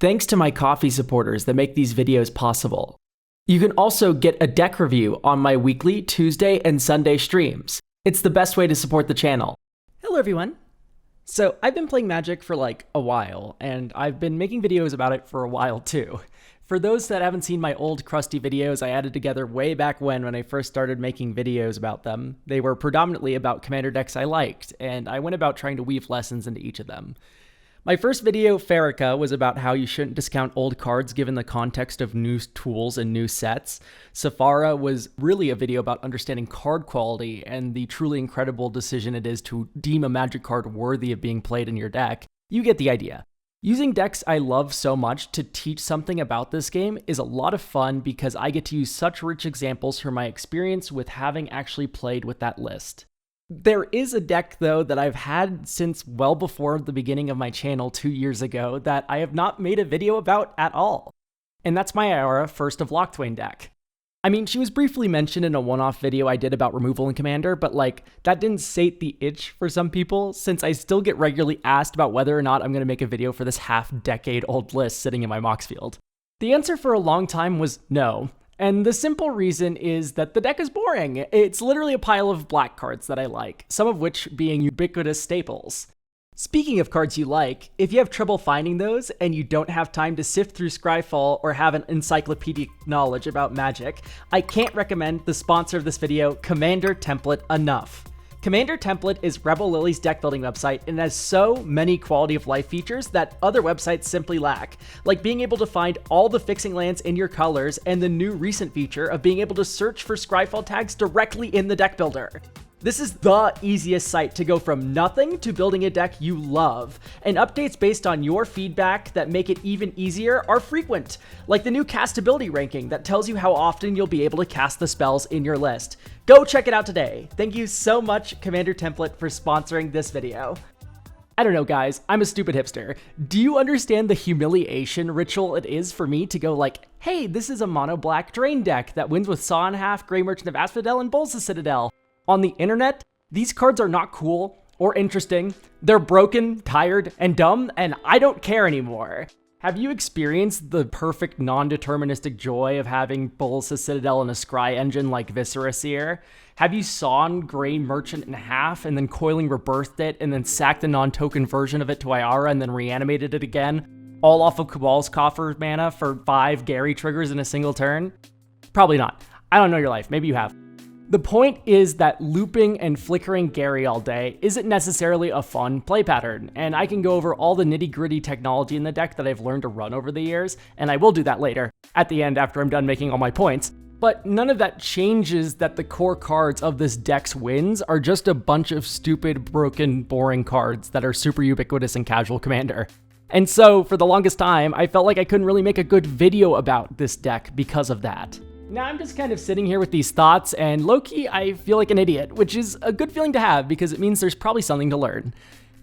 thanks to my Ko-fi supporters that make these videos possible. You can also get a deck review on my weekly Tuesday and Sunday streams. It's the best way to support the channel. Hello everyone. So I've been playing Magic for like a while, and I've been making videos about it for a while too. For those that haven't seen my old crusty videos I added together way back when I first started making videos about them, they were predominantly about commander decks I liked, and I went about trying to weave lessons into each of them. My first video, Farika, was about how you shouldn't discount old cards given the context of new tools and new sets. Safara was really a video about understanding card quality and the truly incredible decision it is to deem a Magic card worthy of being played in your deck. You get the idea. Using decks I love so much to teach something about this game is a lot of fun because I get to use such rich examples from my experience with having actually played with that list. There is a deck, though, that I've had since well before the beginning of my channel 2 years ago that I have not made a video about at all. And that's my Ayara First of Locthwain deck. I mean, she was briefly mentioned in a one-off video I did about removal in Commander, but that didn't sate the itch for some people, since I still get regularly asked about whether or not I'm going to make a video for this half-decade-old list sitting in my Mox field. The answer for a long time was no. And the simple reason is that the deck is boring. It's literally a pile of black cards that I like, some of which being ubiquitous staples. Speaking of cards you like, if you have trouble finding those and you don't have time to sift through Scryfall or have an encyclopedic knowledge about Magic, I can't recommend the sponsor of this video, Commander Template, enough. Commander Template is Rebel Lily's deck building website and has so many quality of life features that other websites simply lack, like being able to find all the fixing lands in your colors and the new recent feature of being able to search for Scryfall tags directly in the deck builder. This is the easiest site to go from nothing to building a deck you love, and updates based on your feedback that make it even easier are frequent, like the new castability ranking that tells you how often you'll be able to cast the spells in your list. Go check it out today. Thank you so much, Commander Template, for sponsoring this video. I don't know, guys, I'm a stupid hipster. Do you understand the humiliation ritual it is for me to go like, hey, this is a mono black Drain deck that wins with Saw in Half, Grey Merchant of Asphodel, and Bulls of Citadel? On the internet, these cards are not cool or interesting. They're broken, tired, and dumb, and I don't care anymore. Have you experienced the perfect non-deterministic joy of having Bulls of Citadel and a Scry engine like Viscera Seer? Have you sawn Grey Merchant in half and then Coiling Rebirthed it and then sacked the non-token version of it to Ayara and then reanimated it again? All off of Cabal's Coffer mana for 5 Gary triggers in a single turn? Probably not. I don't know your life. Maybe you have. The point is that looping and flickering Gary all day isn't necessarily a fun play pattern, and I can go over all the nitty-gritty technology in the deck that I've learned to run over the years, and I will do that later, at the end after I'm done making all my points. But none of that changes that the core cards of this deck's wins are just a bunch of stupid, broken, boring cards that are super ubiquitous in casual Commander. And so, for the longest time, I felt like I couldn't really make a good video about this deck because of that. Now I'm just kind of sitting here with these thoughts, and low-key, I feel like an idiot, which is a good feeling to have because it means there's probably something to learn.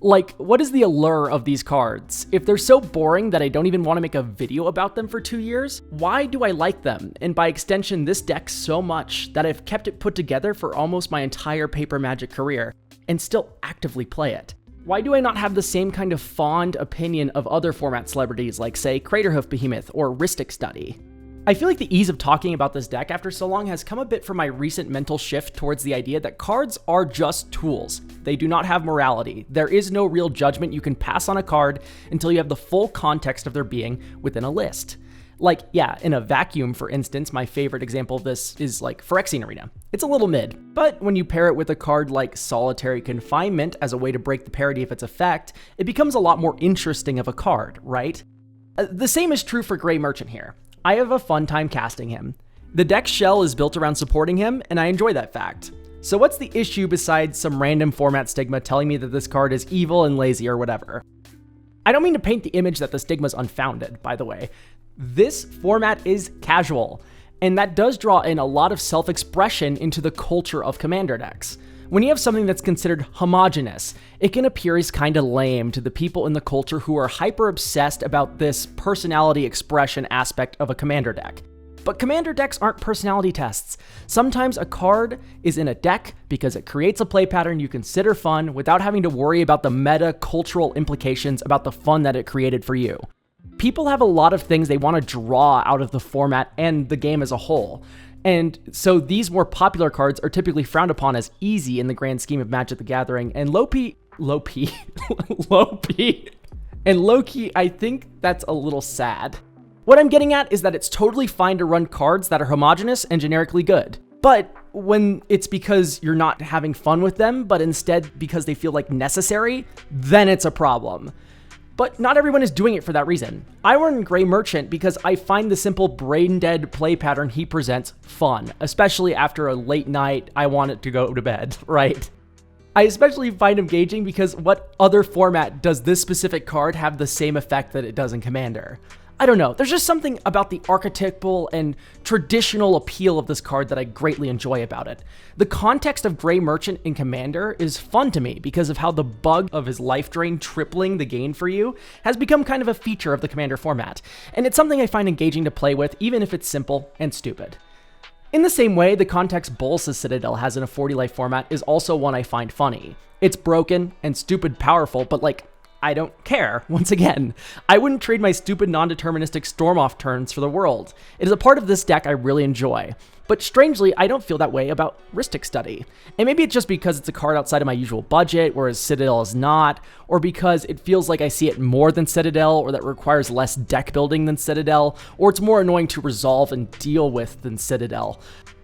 Like, what is the allure of these cards? If they're so boring that I don't even want to make a video about them for 2 years, why do I like them, and by extension this deck, so much that I've kept it put together for almost my entire paper Magic career, and still actively play it? Why do I not have the same kind of fond opinion of other format celebrities like, say, Craterhoof Behemoth or Rhystic Study? I feel like the ease of talking about this deck after so long has come a bit from my recent mental shift towards the idea that cards are just tools. They do not have morality. There is no real judgment you can pass on a card until you have the full context of their being within a list. Like, yeah, in a vacuum, for instance, my favorite example of this is like Phyrexian Arena. It's a little mid, but when you pair it with a card like Solitary Confinement as a way to break the parity of its effect, it becomes a lot more interesting of a card, right? The same is true for Grey Merchant here. I have a fun time casting him. The deck's shell is built around supporting him, and I enjoy that fact. So what's the issue besides some random format stigma telling me that this card is evil and lazy or whatever? I don't mean to paint the image that the stigma's unfounded, by the way. This format is casual, and that does draw in a lot of self-expression into the culture of Commander decks. When you have something that's considered homogenous, it can appear as kinda lame to the people in the culture who are hyper-obsessed about this personality expression aspect of a Commander deck. But Commander decks aren't personality tests. Sometimes a card is in a deck because it creates a play pattern you consider fun without having to worry about the meta cultural implications about the fun that it created for you. People have a lot of things they want to draw out of the format and the game as a whole. And so these more popular cards are typically frowned upon as easy in the grand scheme of Magic the Gathering, and low-key, I think that's a little sad. What I'm getting at is that it's totally fine to run cards that are homogenous and generically good. But when it's because you're not having fun with them, but instead because they feel like necessary, then it's a problem. But not everyone is doing it for that reason. I run Gray Merchant because I find the simple brain-dead play pattern he presents fun, especially after a late night, I want it to go to bed, right? I especially find engaging because what other format does this specific card have the same effect that it does in Commander? I don't know, there's just something about the archetypal and traditional appeal of this card that I greatly enjoy about it. The context of Gray Merchant in Commander is fun to me because of how the bug of his life drain tripling the gain for you has become kind of a feature of the Commander format, and it's something I find engaging to play with even if it's simple and stupid. In the same way, the context Bolas' Citadel has in a 40 life format is also one I find funny. It's broken and stupid powerful, but I don't care. Once again, I wouldn't trade my stupid non-deterministic Storm-Off turns for the world. It is a part of this deck I really enjoy. But strangely, I don't feel that way about Rhystic Study. And maybe it's just because it's a card outside of my usual budget, whereas Citadel is not, or because it feels like I see it more than Citadel, or that requires less deck building than Citadel, or it's more annoying to resolve and deal with than Citadel.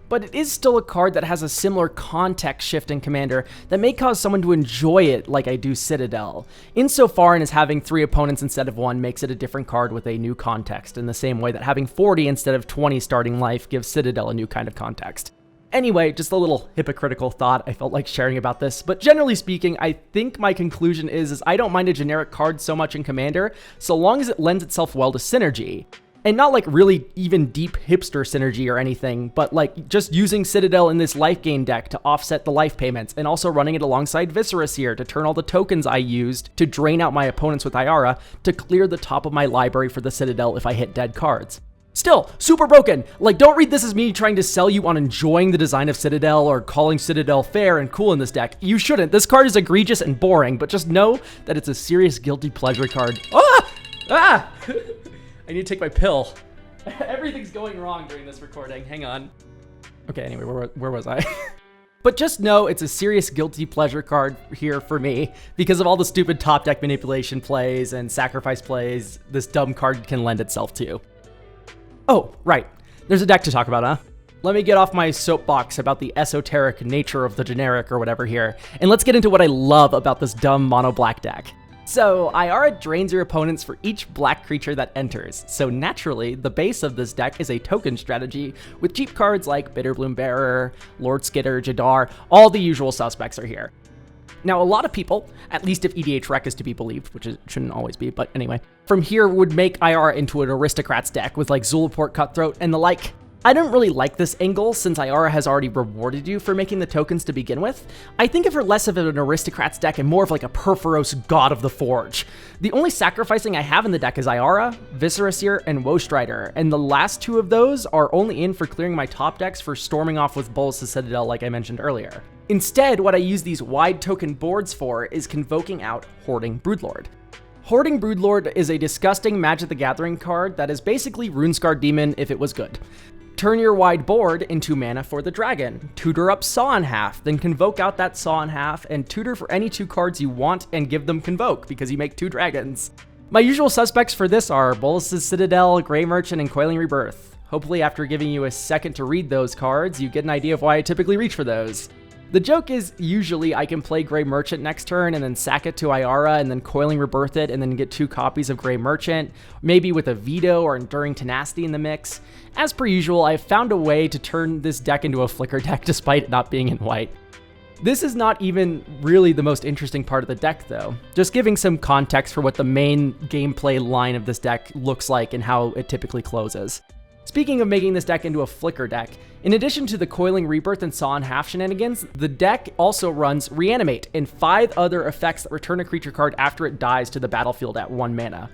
But it is still a card that has a similar context shift in Commander that may cause someone to enjoy it like I do Citadel, insofar as having 3 opponents instead of 1 makes it a different card with a new context, in the same way that having 40 instead of 20 starting life gives Citadel a new kind of context. Anyway, just a little hypocritical thought I felt like sharing about this, but generally speaking, I think my conclusion is I don't mind a generic card so much in Commander, so long as it lends itself well to synergy. And not really even deep hipster synergy or anything, but just using Citadel in this life gain deck to offset the life payments, and also running it alongside Viscera Seer to turn all the tokens I used to drain out my opponents with Ayara to clear the top of my library for the Citadel if I hit dead cards. Still, super broken. Don't read this as me trying to sell you on enjoying the design of Citadel or calling Citadel fair and cool in this deck. You shouldn't. This card is egregious and boring, but just know that it's a serious guilty pleasure card. Ah! I need to take my pill. Everything's going wrong during this recording. Hang on. Okay, anyway, where was I? But just know it's a serious guilty pleasure card here for me because of all the stupid top deck manipulation plays and sacrifice plays this dumb card can lend itself to. Oh, right. There's a deck to talk about, huh? Let me get off my soapbox about the esoteric nature of the generic or whatever here, and let's get into what I love about this dumb mono black deck. So, Ayara drains your opponents for each black creature that enters, so naturally, the base of this deck is a token strategy, with cheap cards like Bitterbloom Bearer, Lord Skitter, Jadar, all the usual suspects are here. Now, a lot of people, at least if EDH Rec is to be believed, which it shouldn't always be, but anyway, from here would make Ayara into an Aristocrats deck with Zulaport Cutthroat and the like. I don't really like this angle since Ayara has already rewarded you for making the tokens to begin with. I think of her less of an Aristocrats deck and more of a Perforos God of the Forge. The only sacrificing I have in the deck is Ayara, Viscera Seer, and Woestrider, and the last 2 of those are only in for clearing my top decks for storming off with Bolas' Citadel like I mentioned earlier. Instead, what I use these wide token boards for is convoking out Hoarding Broodlord. Hoarding Broodlord is a disgusting Magic the Gathering card that is basically Runescarred Demon if it was good. Turn your wide board into mana for the dragon, tutor up Saw in half, then convoke out that Saw in half, and tutor for any 2 cards you want and give them convoke, because you make 2 dragons. My usual suspects for this are Bolas' Citadel, Gray Merchant, and Coiling Rebirth. Hopefully after giving you a second to read those cards, you get an idea of why I typically reach for those. The joke is usually I can play Gray Merchant next turn and then sack it to Ayara and then Coiling Rebirth it and then get 2 copies of Gray Merchant, maybe with a Veto or Enduring Tenacity in the mix. As per usual, I've found a way to turn this deck into a flicker deck despite it not being in white. This is not even really the most interesting part of the deck though, just giving some context for what the main gameplay line of this deck looks like and how it typically closes. Speaking of making this deck into a flicker deck, in addition to the Coiling Rebirth and Saw in half shenanigans, the deck also runs Reanimate and 5 other effects that return a creature card after it dies to the battlefield at 1 mana.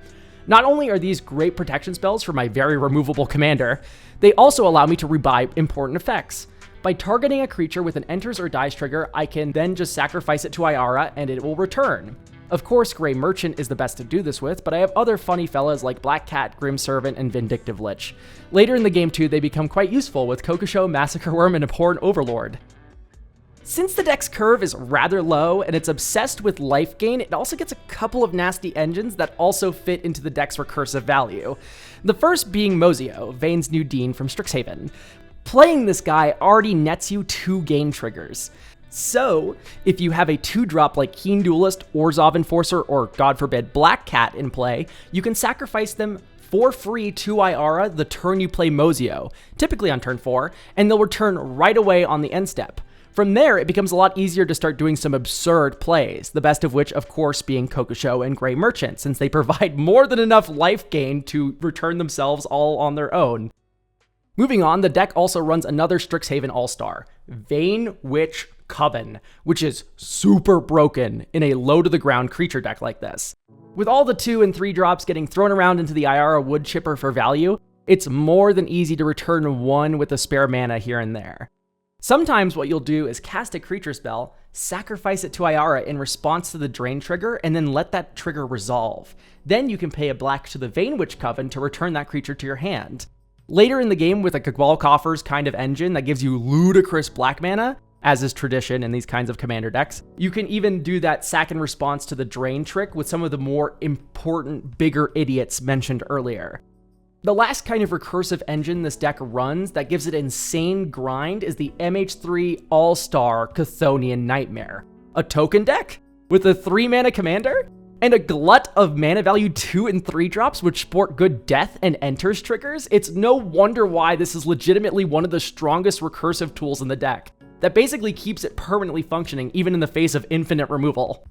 Not only are these great protection spells for my very removable commander, they also allow me to rebuy important effects. By targeting a creature with an enters or dies trigger, I can then just sacrifice it to Ayara and it will return. Of course, Grey Merchant is the best to do this with, but I have other funny fellas like Black Cat, Grim Servant, and Vindictive Lich. Later in the game too, they become quite useful with Kokosho, Massacre Worm, and Abhorrent Overlord. Since the deck's curve is rather low and it's obsessed with life gain, it also gets a couple of nasty engines that also fit into the deck's recursive value. The first being Mozio, Vane's new Dean from Strixhaven. Playing this guy already nets you 2 gain triggers. So, if you have a 2-drop like Keen Duelist, Orzhov Enforcer, or God forbid Black Cat in play, you can sacrifice them for free to Ayara the turn you play Mozio, typically on turn 4, and they'll return right away on the end step. From there, it becomes a lot easier to start doing some absurd plays, the best of which, of course, being Kokosho and Grey Merchant, since they provide more than enough life gain to return themselves all on their own. Moving on, the deck also runs another Strixhaven All-Star, Vane Witch Coven, which is super broken in a low-to-the-ground creature deck like this. With all the 2 and 3 drops getting thrown around into the Ayara Wood Chipper for value, it's more than easy to return 1 with a spare mana here and there. Sometimes what you'll do is cast a creature spell, sacrifice it to Ayara in response to the drain trigger, and then let that trigger resolve. Then you can pay a black to the Vane Witch Coven to return that creature to your hand. Later in the game, with a Kagwal Coffers kind of engine that gives you ludicrous black mana, as is tradition in these kinds of commander decks, you can even do that sack in response to the drain trick with some of the more important, bigger idiots mentioned earlier. The last kind of recursive engine this deck runs that gives it insane grind is the MH3 All-Star Chthonian Nightmare. A token deck with a 3-mana commander and a glut of mana value 2 and 3 drops which sport good death and enters triggers. It's no wonder why this is legitimately one of the strongest recursive tools in the deck that basically keeps it permanently functioning even in the face of infinite removal.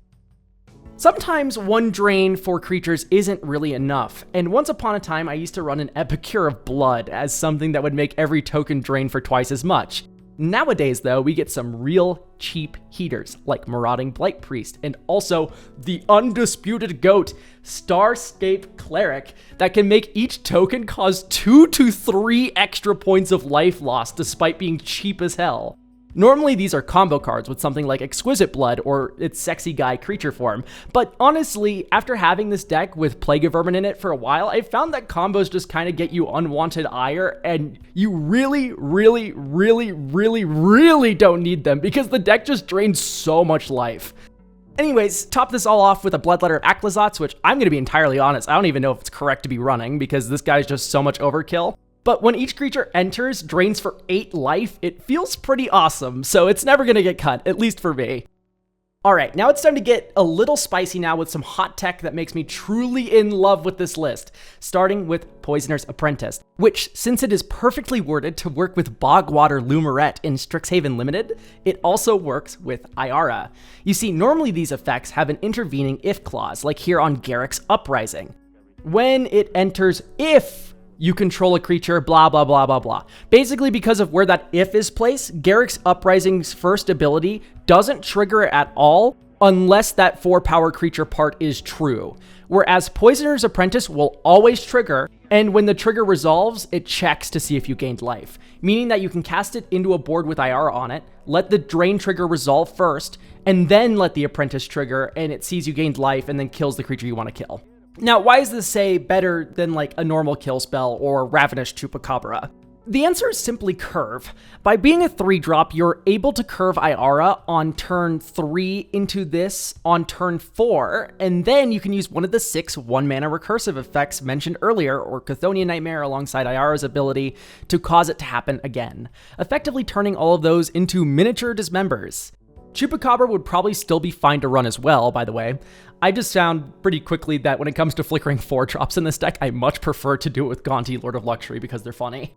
Sometimes 1 drain for creatures isn't really enough, and once upon a time I used to run an Epicure of Blood as something that would make every token drain for twice as much. Nowadays though, we get some real cheap heaters like Marauding Blight Priest, and also the undisputed GOAT, Starscape Cleric, that can make each token cause 2 to 3 extra points of life loss despite being cheap as hell. Normally these are combo cards with something like Exquisite Blood or its sexy guy creature form, but honestly, after having this deck with Plague of Vermin in it for a while, I found that combos just kind of get you unwanted ire, and you really don't need them because the deck just drains so much life. Anyways, top this all off with a Bloodletter of Aclazotz, which I'm going to be entirely honest, I don't even know if it's correct to be running because this guy's just so much overkill. But when each creature enters, drains for 8 life, it feels pretty awesome, so it's never gonna get cut, at least for me. Alright, now it's time to get a little spicy now with some hot tech that makes me truly in love with this list, starting with Poisoner's Apprentice, which, since it is perfectly worded to work with Bogwater Lumerette in Strixhaven Limited, it also works with Ayara. You see, normally these effects have an intervening if clause, like here on Garruk's Uprising. When it enters, if you control a creature, blah, blah, blah, blah, blah. Basically, because of where that if is placed, Garruk's Uprising's first ability doesn't trigger at all unless that 4-power creature part is true. Whereas Poisoner's Apprentice will always trigger, and when the trigger resolves, it checks to see if you gained life. Meaning that you can cast it into a board with Ayara on it, let the drain trigger resolve first, and then let the Apprentice trigger, and it sees you gained life and then kills the creature you want to kill. Now, why is this, say, better than like a normal kill spell or Ravenous Chupacabra? The answer is simply curve. By being a 3-drop, you're able to curve Ayara on turn 3 into this on turn 4, and then you can use one of the 6 1-mana recursive effects mentioned earlier, or Chthonian Nightmare alongside Ayara's ability, to cause it to happen again, effectively turning all of those into miniature dismembers. Chupacabra would probably still be fine to run as well, by the way. I just found pretty quickly that when it comes to flickering 4-drops in this deck, I much prefer to do it with Gonti, Lord of Luxury, because they're funny.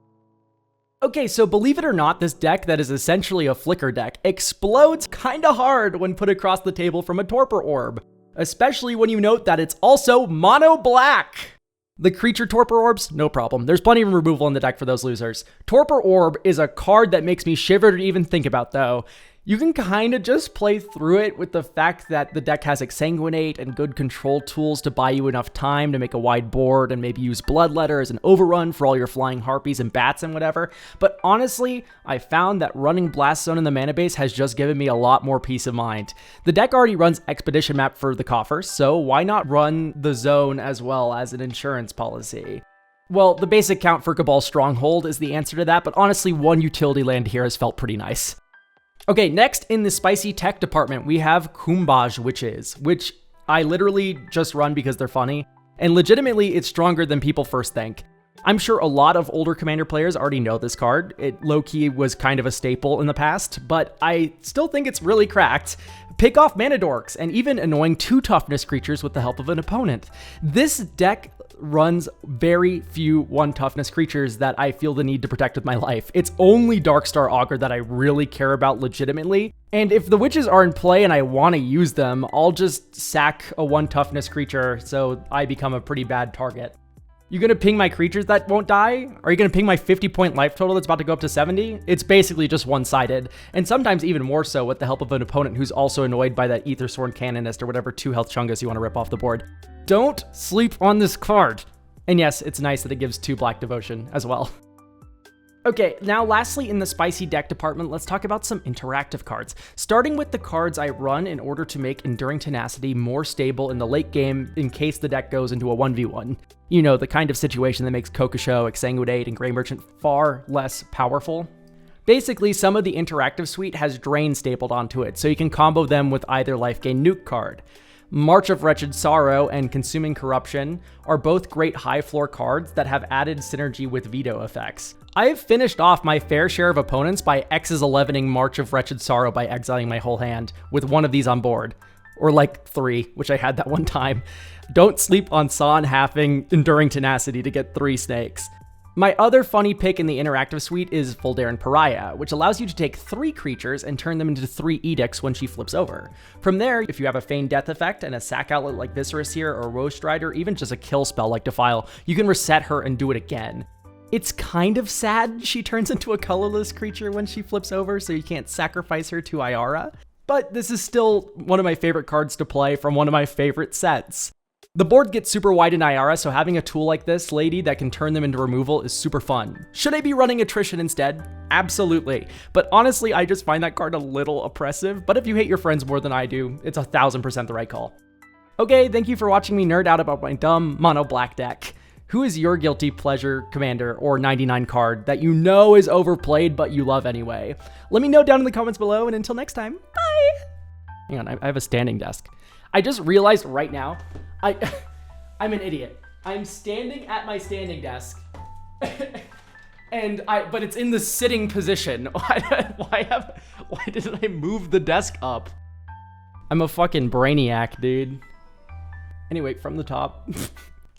Okay, so believe it or not, this deck that is essentially a flicker deck explodes kinda hard when put across the table from a Torpor Orb, especially when you note that it's also mono black. The creature Torpor Orbs, no problem. There's plenty of removal in the deck for those losers. Torpor Orb is a card that makes me shiver to even think about, though. You can kind of just play through it with the fact that the deck has Exsanguinate and good control tools to buy you enough time to make a wide board and maybe use Bloodletter as an overrun for all your flying harpies and bats and whatever. But honestly, I found that running Blast Zone in the mana base has just given me a lot more peace of mind. The deck already runs Expedition Map for the coffers, so why not run the zone as well as an insurance policy? Well, the basic count for Cabal Stronghold is the answer to that, but honestly, one utility land here has felt pretty nice. Okay, next in the spicy tech department, we have Kumbaj Witches, which I literally just run because they're funny, and legitimately it's stronger than people first think. I'm sure a lot of older Commander players already know this card. It low-key was kind of a staple in the past, but I still think it's really cracked. Pick off mana dorks and even annoying 2 toughness creatures with the help of an opponent. This deck runs very few 1 toughness creatures that I feel the need to protect with my life. It's only Darkstar Augur that I really care about legitimately, and if the witches are in play and I want to use them, I'll just sack a 1 toughness creature so I become a pretty bad target. You gonna ping my creatures that won't die? Are you gonna ping my 50-point life total that's about to go up to 70? It's basically just one-sided, and sometimes even more so with the help of an opponent who's also annoyed by that Aethersworn Canonist or whatever 2 health Chungus you want to rip off the board. Don't sleep on this card. And yes, it's nice that it gives 2 Black Devotion as well. Okay, now lastly in the spicy deck department, let's talk about some interactive cards. Starting with the cards I run in order to make Enduring Tenacity more stable in the late game in case the deck goes into a 1v1. You know, the kind of situation that makes Kokosho, Exsanguinate, and Grey Merchant far less powerful. Basically, some of the interactive suite has Drain stapled onto it, so you can combo them with either Life Gain Nuke card. March of Wretched Sorrow and Consuming Corruption are both great high floor cards that have added synergy with veto effects. I have finished off my fair share of opponents by X's 11ing March of Wretched Sorrow by exiling my whole hand with one of these on board. Or like 3, which I had that one time. Don't sleep on San halving Enduring Tenacity to get 3 snakes. My other funny pick in the interactive suite is Voldaren Pariah, which allows you to take 3 creatures and turn them into 3 edicts when she flips over. From there, if you have a Feigned Death effect and a sack outlet like Viscerus here, or Roast Strider, or even just a kill spell like Defile, you can reset her and do it again. It's kind of sad she turns into a colorless creature when she flips over, so you can't sacrifice her to Ayara. But this is still one of my favorite cards to play from one of my favorite sets. The board gets super wide in Ayara, so having a tool like this lady that can turn them into removal is super fun. Should I be running Attrition instead? Absolutely. But honestly, I just find that card a little oppressive, but if you hate your friends more than I do, it's 1000% the right call. Okay, thank you for watching me nerd out about my dumb mono black deck. Who is your guilty pleasure commander or 99 card that you know is overplayed but you love anyway? Let me know down in the comments below, and until next time, bye! Hang on, I have a standing desk. I just realized right now, I'm an idiot. I'm standing at my standing desk, but it's in the sitting position. Why didn't I move the desk up? I'm a fucking brainiac, dude. Anyway, from the top.